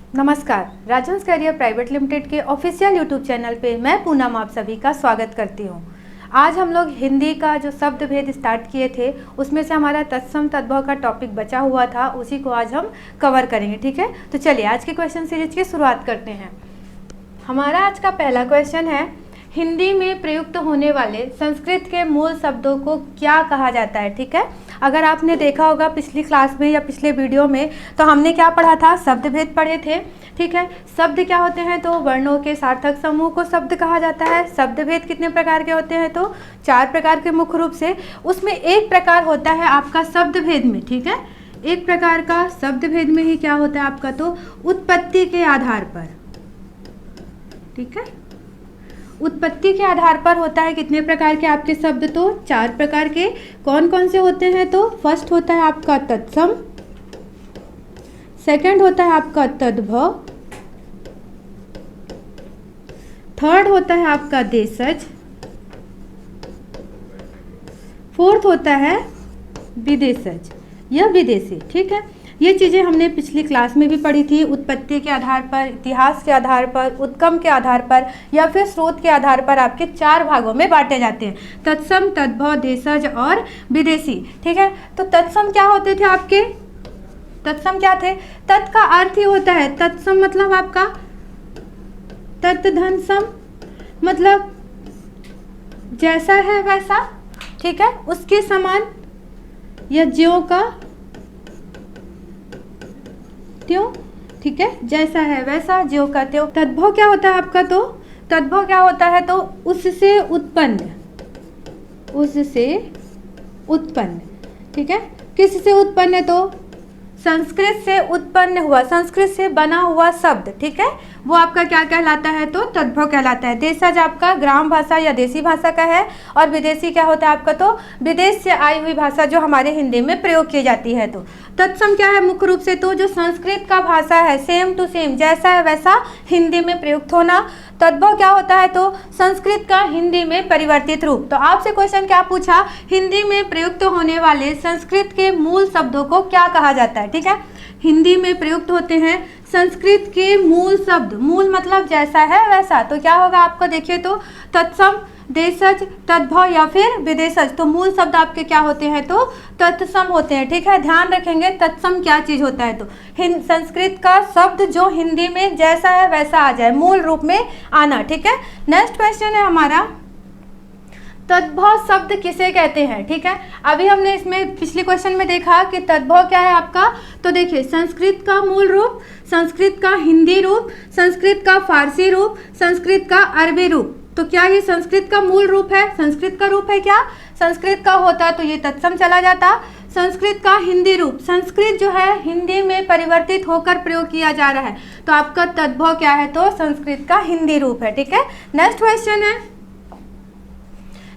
नमस्कार, राजहंस career private limited के official YouTube channel पे मैं पूनम आप सभी का स्वागत करती हूँ। आज हम लोग हिंदी का जो शब्द भेद स्टार्ट किए थे उसमें से हमारा तत्सम तद्भव का टॉपिक बचा हुआ था, उसी को आज हम कवर करेंगे। ठीक है, तो चलिए आज के क्वेश्चन सीरीज की शुरुआत करते हैं। हमारा आज का पहला क्वेश्चन है, हिंदी में प्रयुक्त होने वाले संस्कृत के मूल शब्दों को क्या कहा जाता है। ठीक है, अगर आपने देखा होगा पिछली क्लास में या पिछले वीडियो में, तो हमने क्या पढ़ा था, शब्द भेद पढ़े थे। ठीक है, शब्द क्या होते हैं, तो वर्णों के सार्थक समूह को शब्द कहा जाता है। शब्द भेद कितने प्रकार के होते हैं, तो 4 प्रकार के मुख्य रूप से। उसमें एक प्रकार होता है आपका शब्द भेद में। ठीक है, एक प्रकार का शब्द भेद में ही क्या होता है आपका, तो उत्पत्ति के आधार पर। ठीक है, उत्पत्ति के आधार पर होता है कितने प्रकार के आपके शब्द, तो 4 प्रकार के। कौन कौन से होते हैं, तो फर्स्ट होता है आपका तत्सम, सेकंड होता है आपका तद्भव, थर्ड होता है आपका देशज, फोर्थ होता है विदेशज या विदेशी। ठीक है, ये चीज़ें हमने पिछली क्लास में भी पढ़ी थी। उत्पत्ति के आधार पर, इतिहास के आधार पर, उत्गम के आधार पर या फिर स्रोत के आधार पर आपके 4 भागों में बांटे जाते हैं, तत्सम, तद्भव, देशज और विदेशी। ठीक है, तो तत्सम क्या होते थे आपके, तत्सम क्या थे, तत् का अर्थ ही होता है, तत्सम मतलब आपका तत्धन सम, मतलब जैसा है वैसा। ठीक है, उसके समान या ज्यों का त्यों। ठीक है, जैसा है वैसा, ज्यों का त्यों। तद्भव क्या होता है आपका, तो तद्भव क्या होता है, तो उससे उत्पन्न, उससे उत्पन्न। ठीक है, किससे उत्पन्न है, तो संस्कृत से उत्पन्न हुआ, संस्कृत से बना हुआ शब्द। ठीक है, वो आपका क्या कहलाता है, तो तद्भव कहलाता है। देशज आपका ग्राम भाषा या देसी भाषा का है, और विदेशी क्या होता है आपका, तो विदेश से आई हुई भाषा जो हमारे हिंदी में प्रयोग की जाती है। तो तत्सम क्या है मुख्य रूप से, तो जो संस्कृत का भाषा है, सेम टू सेम, जैसा है वैसा हिंदी में प्रयुक्त होना। तद्भव क्या होता है, तो संस्कृत का हिंदी में परिवर्तित रूप। तो आपसे क्वेश्चन क्या पूछा, हिंदी में प्रयुक्त होने वाले संस्कृत के मूल शब्दों को क्या कहा जाता है। ठीक है, हिंदी में प्रयुक्त होते हैं संस्कृत के मूल शब्द, मूल मतलब जैसा है वैसा, तो क्या होगा आपको, देखिए तो तत्सम, देशज, तद्भव या फिर विदेशज। तो मूल शब्द आपके क्या होते हैं, तो तत्सम होते हैं। ठीक है, ध्यान रखेंगे तत्सम क्या चीज होता है, तो संस्कृत का शब्द जो हिंदी में जैसा है वैसा आ जाए, मूल रूप में आना। ठीक है, नेक्स्ट क्वेश्चन है हमारा, तद्भव शब्द किसे कहते हैं। ठीक है, अभी हमने इसमें पिछले क्वेश्चन में देखा कि तद्भव क्या है आपका, तो देखिए संस्कृत का मूल रूप, संस्कृत का हिंदी रूप, संस्कृत का फारसी रूप, संस्कृत का अरबी रूप। तो क्या ये संस्कृत का मूल रूप है, संस्कृत का रूप है, क्या संस्कृत का होता तो ये तत्सम चला जाता। संस्कृत का हिंदी रूप, संस्कृत जो है हिंदी में परिवर्तित होकर प्रयोग किया जा रहा है, तो आपका तद्भव क्या है, तो संस्कृत का हिंदी रूप है। ठीक है, नेक्स्ट क्वेश्चन है,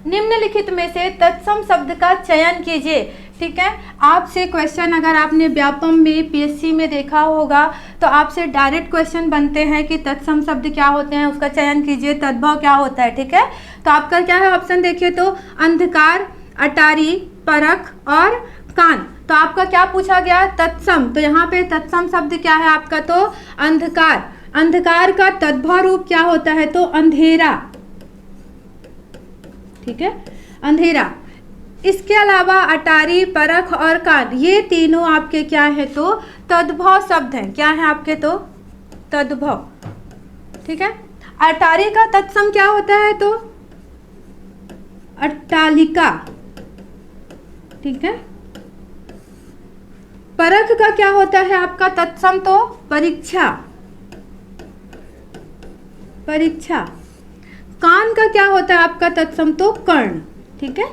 निम्नलिखित में से तत्सम शब्द का चयन कीजिए। ठीक है, आपसे क्वेश्चन अगर आपने व्यापम में, पीएससी में देखा होगा, तो आपसे डायरेक्ट क्वेश्चन बनते हैं कि तत्सम शब्द क्या होते हैं, उसका चयन कीजिए, तद्भव क्या होता है। ठीक है, तो आपका क्या है ऑप्शन, देखिए तो अंधकार, अटारी, परख और कान। तो आपका क्या पूछा गया, तत्सम, तो यहाँ पे तत्सम शब्द क्या है आपका, तो अंधकार। अंधकार का तद्भव रूप क्या होता है, तो अंधेरा। ठीक है, अंधेरा। इसके अलावा अटारी, परख और कान, ये तीनों आपके क्या है, तो तद्भव शब्द हैं। क्या है आपके, तो तद्भव। ठीक है, अटारी का तत्सम क्या होता है, तो अट्टालिका। ठीक है, परख का क्या होता है आपका तत्सम, तो परीक्षा, परीक्षा। कान का क्या होता है आपका तत्सम, तो कर्ण। ठीक है,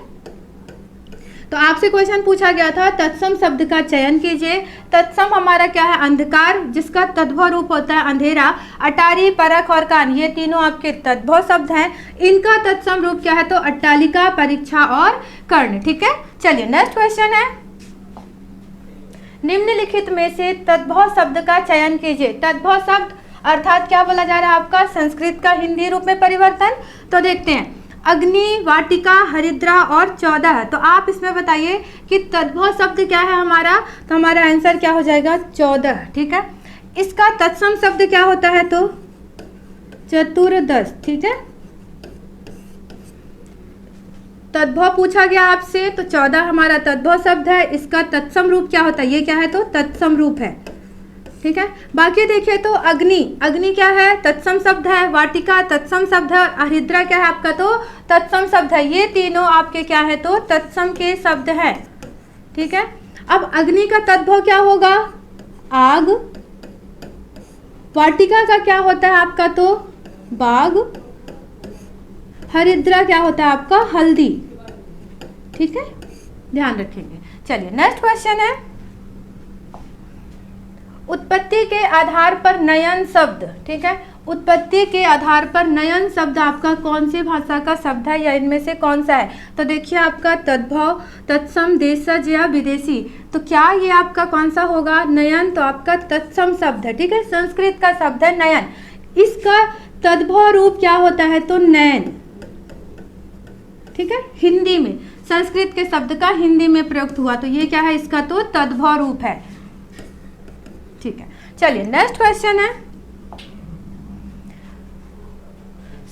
तो आपसे क्वेश्चन पूछा गया था तत्सम शब्द का चयन कीजिए। तत्सम हमारा क्या है, अंधकार, जिसका तद्भव रूप होता है अंधेरा। अटारी, परख और कान, ये तीनों आपके तद्भव शब्द हैं, इनका तत्सम रूप क्या है, तो अट्टालिका, परीक्षा और कर्ण। ठीक है, चलिए नेक्स्ट क्वेश्चन है, निम्नलिखित में से तद्भव शब्द का चयन कीजिए। तद्भव शब्द अर्थात क्या बोला जा रहा है आपका, संस्कृत का हिंदी रूप में परिवर्तन। तो देखते हैं, अग्नि, वाटिका, हरिद्रा और 14। तो आप इसमें बताइए कि तद्भव शब्द क्या है हमारा, तो हमारा आंसर क्या हो जाएगा 14। ठीक है, इसका तत्सम शब्द क्या होता है तो चतुर्दश, ठीक है। तद्भव पूछा गया आपसे तो 14 हमारा तद्भव शब्द है। इसका तत्सम रूप क्या होता है, ये क्या है तो तत्सम रूप है, ठीक है। बाकी देखिए तो अग्नि, अग्नि क्या है तत्सम शब्द है। वाटिका तत्सम शब्द है। हरिद्रा क्या है आपका तो तत्सम शब्द है। ये तीनों आपके क्या है तो तत्सम के शब्द है, ठीक है। अब अग्नि का तद्भव क्या होगा, आग। वाटिका का क्या होता है आपका तो बाग। हरिद्रा क्या होता है आपका हल्दी, ठीक है, ध्यान रखेंगे। चलिए नेक्स्ट क्वेश्चन है, उत्पत्ति के आधार पर नयन शब्द, ठीक है। उत्पत्ति के आधार पर नयन शब्द आपका कौन सी भाषा का शब्द है या इनमें से कौन सा है। तो देखिए आपका तद्भव, तत्सम, देशज या विदेशी। तो क्या ये आपका कौन सा होगा, नयन तो आपका तत्सम शब्द है, ठीक है। संस्कृत का शब्द है नयन। इसका तद्भव रूप क्या होता है तो नयन, ठीक है। हिंदी में संस्कृत के शब्द का हिंदी में प्रयुक्त हुआ तो ये क्या है इसका तो तद्भव रूप है, ठीक है। चलिए नेक्स्ट क्वेश्चन है,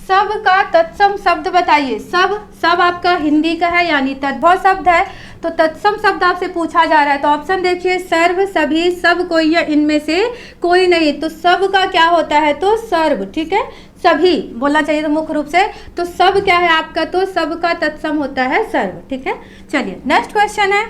सब का तत्सम शब्द बताइए। सब आपका हिंदी का है यानी तद्भव शब्द है, तो तत्सम शब्द आपसे पूछा जा रहा है। तो ऑप्शन देखिए, सर्व, सभी, सब, कोई या इनमें से कोई नहीं। तो सब का क्या होता है तो सर्व, ठीक है। सभी बोलना चाहिए तो मुख्य रूप से। तो सब क्या है आपका तो सब का तत्सम होता है सर्व, ठीक है। चलिए नेक्स्ट क्वेश्चन है,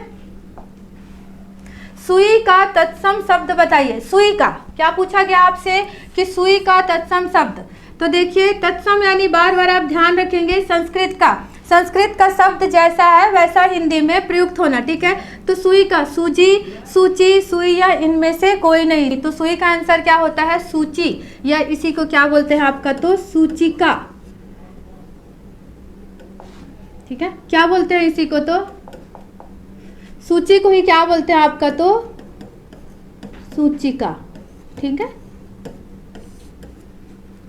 सुई का तत्सम शब्द बताइए। सुई का क्या पूछा गया आपसे कि सुई का तत्सम शब्द। तो देखिए तत्सम यानी बार बार आप ध्यान रखेंगे संस्कृत का शब्द जैसा है वैसा हिंदी में प्रयुक्त होना, ठीक है। तो सुई का सूजी, सूची, सुई या इनमें से कोई नहीं। तो सुई का आंसर क्या होता है सूची, या इसी को क्या बोलते हैं आपका तो सूचिका, ठीक है। क्या बोलते हैं इसी को तो सूची को ही क्या बोलते हैं आपका तो सूचिका, ठीक है।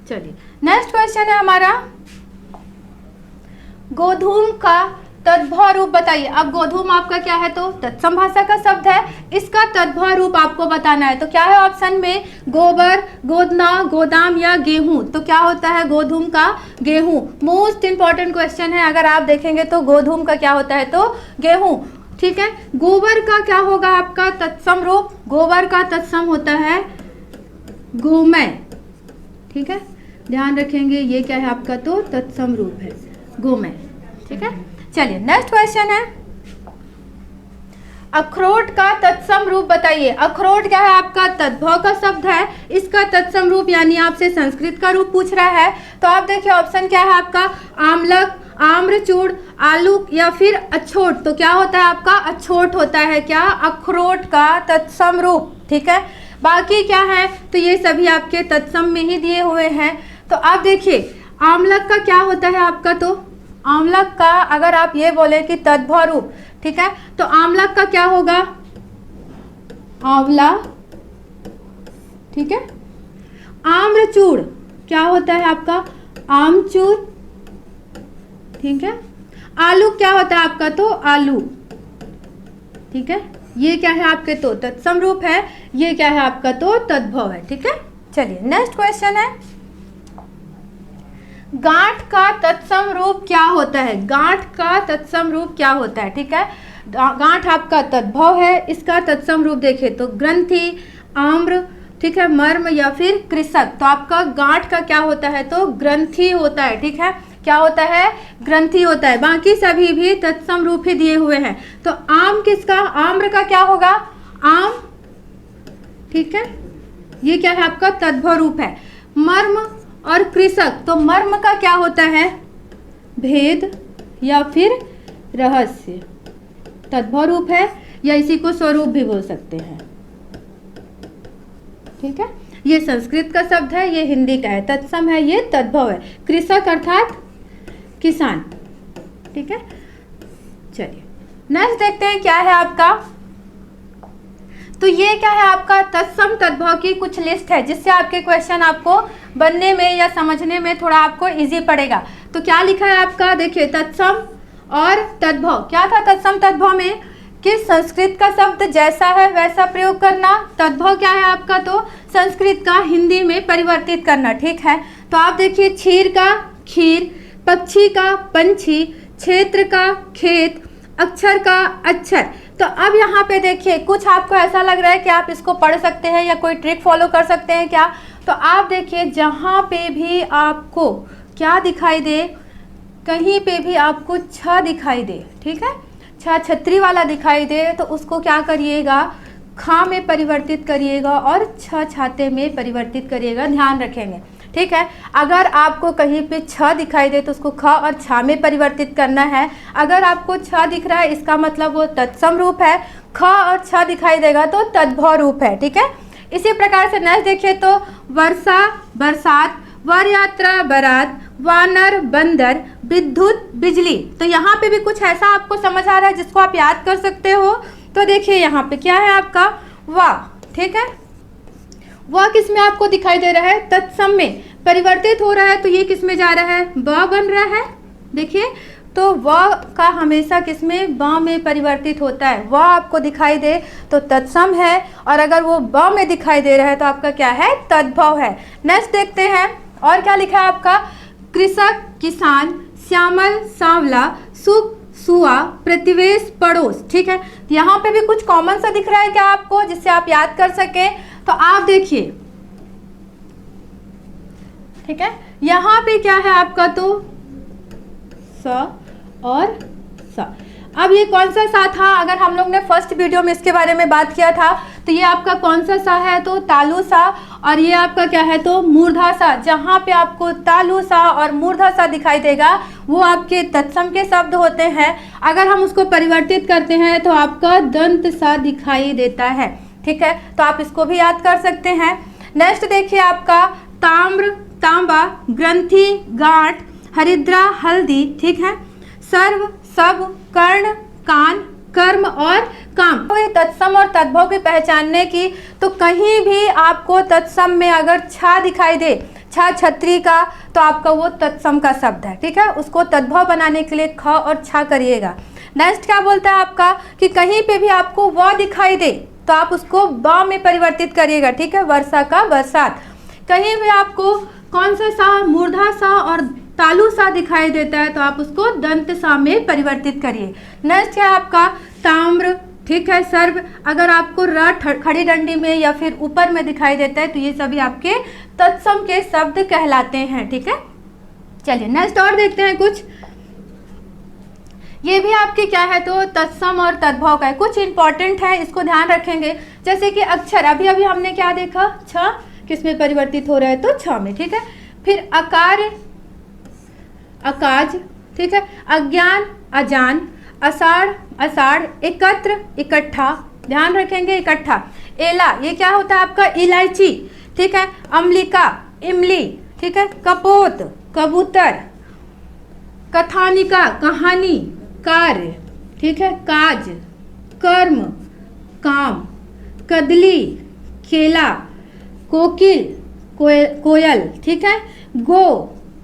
चलिए नेक्स्ट क्वेश्चन है हमारा, गोधूम का तद्भव रूप बताइए। अब गोधूम आपका क्या है तो तत्सम भाषा का शब्द है। इसका तद्भव रूप आपको बताना है। तो क्या है ऑप्शन में, गोबर, गोदना, गोदाम या गेहूं। तो क्या होता है गोधूम का गेहूं। मोस्ट इंपॉर्टेंट क्वेश्चन है, अगर आप देखेंगे तो गोधूम का क्या होता है तो गेहूं, ठीक है। गोबर का क्या होगा आपका तत्सम रूप, गोबर का तत्सम होता है गोमय, ठीक है, ध्यान रखेंगे। ये क्या है आपका तो तत्सम रूप है गोमय, ठीक है। चलिए नेक्स्ट क्वेश्चन है, अखरोट का तत्सम रूप बताइए। अखरोट क्या है आपका तद्भव का शब्द है। इसका तत्सम रूप यानी आपसे संस्कृत का रूप पूछ रहा है। तो आप देखिए ऑप्शन क्या है आपका, आमलक, आम्रचूड़, आलू या फिर अछोट। तो क्या होता है आपका अछोट होता है क्या अखरोट का तत्सम रूप, ठीक है। बाकी क्या है तो ये सभी आपके तत्सम में ही दिए हुए हैं। तो आप देखिए आमलक का क्या होता है आपका तो आमलक का अगर आप ये बोले कि तद्भव रूप, ठीक है, तो आमलक का क्या होगा आंवला, ठीक है। आम्रचूड़ क्या होता है आपका आमचूर, ठीक है। आलू क्या होता है आपका तो आलू, ठीक है। ये क्या है आपके तो तत्सम रूप है, ये क्या है आपका तो तद्भव है, ठीक है। चलिए नेक्स्ट क्वेश्चन है, गांठ का तत्सम रूप क्या होता है। गांठ का तत्सम रूप क्या होता है, ठीक है। गांठ आपका तद्भव है। इसका तत्सम रूप देखें तो ग्रंथि, आम्र, ठीक है, मर्म या फिर कृषक। तो आपका गांठ का क्या होता है तो ग्रंथि होता है, ठीक है। क्या होता है ग्रंथि होता है। बाकी सभी भी तत्सम रूप ही दिए हुए हैं। तो आम किसका, आम्र का क्या होगा आम, ठीक है, ये क्या है आपका तद्भव रूप है। मर्म और कृषक, तो मर्म का क्या होता है भेद या फिर रहस्य, तद्भव रूप है या इसी को स्वरूप भी बोल सकते हैं, ठीक है। ये संस्कृत का शब्द है, ये हिंदी का है। तत्सम है, ये तद्भव है। कृषक अर्थात किसान, ठीक है। चलिए नेक्स्ट देखते हैं क्या है आपका। तो ये क्या है आपका तत्सम तद्भव की कुछ लिस्ट है जिससे आपके क्वेश्चन आपको बनने में या समझने में थोड़ा आपको इजी पड़ेगा। तो क्या लिखा है आपका देखिए तत्सम और तद्भव। क्या था तत्सम तद्भव में कि संस्कृत का शब्द जैसा है वैसा प्रयोग करना। तद्भव क्या है आपका, तो संस्कृत का हिंदी में परिवर्तित करना। ठीक है, तो आप देखिए क्षीर का खीर, पक्षी का पंछी, क्षेत्र का खेत, अक्षर का अक्षर। तो अब यहाँ पे देखिए कुछ आपको ऐसा लग रहा है कि आप इसको पढ़ सकते हैं या कोई ट्रिक फॉलो कर सकते हैं क्या। तो आप देखिए जहाँ पे भी आपको क्या दिखाई दे, कहीं पे भी आपको छ दिखाई दे, ठीक है, छ छतरी वाला दिखाई दे, तो उसको क्या करिएगा, खा में परिवर्तित करिएगा और छ छाते में परिवर्तित करिएगा, ध्यान रखेंगे। ठीक है, अगर आपको कहीं पे छ दिखाई दे तो उसको ख और छा में परिवर्तित करना है। अगर आपको छ दिख रहा है इसका मतलब वो तत्सम रूप है, ख और छ दिखाई देगा तो तद्भव रूप है। ठीक है, इसी प्रकार से नेक्स्ट देखिए तो वर्षा बरसात, वर यात्रा बारात, वानर बंदर, विद्युत बिजली। तो यहाँ पे भी कुछ ऐसा आपको समझ आ रहा है जिसको आप याद कर सकते हो। तो देखिए यहाँ पे क्या है आपका वा, ठीक है, वह किस में आपको दिखाई दे रहा है, तत्सम में परिवर्तित हो रहा है, तो ये किस में जा रहा है, ब बन रहा है। देखिए तो वह का हमेशा किस में, ब में परिवर्तित होता है। वह आपको दिखाई दे तो तत्सम है, और अगर वो ब में दिखाई दे रहा है तो आपका क्या है, तद्भव है। नेक्स्ट देखते हैं और क्या लिखा है आपका, कृषक किसान, श्यामल सांवला, सुख सुआ, प्रतिवेश पड़ोस। ठीक है, यहाँ पे भी कुछ कॉमन सा दिख रहा है क्या आपको, जिससे आप याद कर सके। तो आप देखिए, ठीक है, यहाँ पे क्या है आपका, तो स और स। अब ये कौन सा सा था, अगर हम लोग ने फर्स्ट वीडियो में इसके बारे में बात किया था, तो ये आपका कौन सा सा है, तो तालु सा, और ये आपका क्या है, तो मूर्धा सा। जहाँ पे आपको तालु सा और मूर्धा सा दिखाई देगा वो आपके तत्सम के शब्द होते हैं। अगर हम उसको परिवर्तित करते हैं तो आपका दंत सा दिखाई देता है। ठीक है, तो आप इसको भी याद कर सकते हैं। नेक्स्ट देखिए आपका ताम्र तांबा, ग्रंथि गांठ, हरिद्रा हल्दी। ठीक है, सर्व सब, कर्ण कान, कर्म और काम। तो तत्सम और तद्भव की पहचानने की, तो कहीं भी आपको तत्सम में अगर छा दिखाई दे, छा छतरी का, तो आपका वो तत्सम का शब्द है। ठीक है, उसको तद्भव बनाने के लिए ख और छा करिएगा। नेक्स्ट क्या बोलता है आपका, कि कहीं पे भी आपको व दिखाई दे तो आप उसको ब में परिवर्तित करिएगा। ठीक है, वर्षा का बरसात। कहीं भी आपको कौन सा सा, मूर्धा सा और तालु सा दिखाई देता है तो आप उसको दंत सा में परिवर्तित करिए। नेक्स्ट है आपका ताम्र। ठीक है, सर्व, अगर आपको र खड़ी डंडी में या फिर ऊपर में दिखाई देता है तो ये सभी आपके तत्सम के शब्द कहलाते हैं। ठीक है, चलिए नेक्स्ट और देखते हैं कुछ। ये भी आपके क्या है, तो तत्सम और तद्भव का है, कुछ इंपॉर्टेंट है, इसको ध्यान रखेंगे। जैसे कि अक्षर, अभी अभी हमने क्या देखा, छ किस में परिवर्तित हो रहा है, तो छ में। ठीक है, फिर अकार अकाज। ठीक है, अज्ञान अजान, अषाढ़ अषाढ़, एकत्र इकट्ठा, ध्यान रखेंगे इकट्ठा। एला, ये क्या होता है आपका, इलायची। ठीक है, अम्लिका इमली। ठीक है, कपोत कबूतर, कथानिका कहानी, कार्य। ठीक है, काज कर्म काम, कदली केला, कोकिल कोयल। ठीक है, गो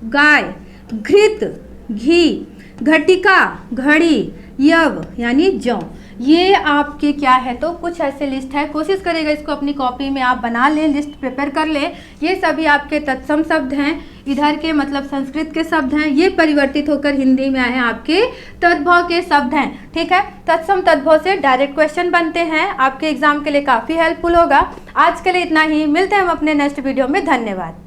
गाय, घृत घी, घटिका घड़ी, यव यानी जौ। ये आपके क्या है, तो कुछ ऐसे लिस्ट है, कोशिश करेगा इसको अपनी कॉपी में आप बना लें, लिस्ट प्रिपेयर कर लें। ये सभी आपके तत्सम शब्द हैं, इधर के मतलब संस्कृत के शब्द हैं, ये परिवर्तित होकर हिंदी में आए हैं, आपके तद्भव के शब्द हैं। ठीक है, तत्सम तद्भव से डायरेक्ट क्वेश्चन बनते हैं, आपके एग्जाम के लिए काफ़ी हेल्पफुल होगा। आज के लिए इतना ही, मिलते हैं हम अपने नेक्स्ट वीडियो में। धन्यवाद।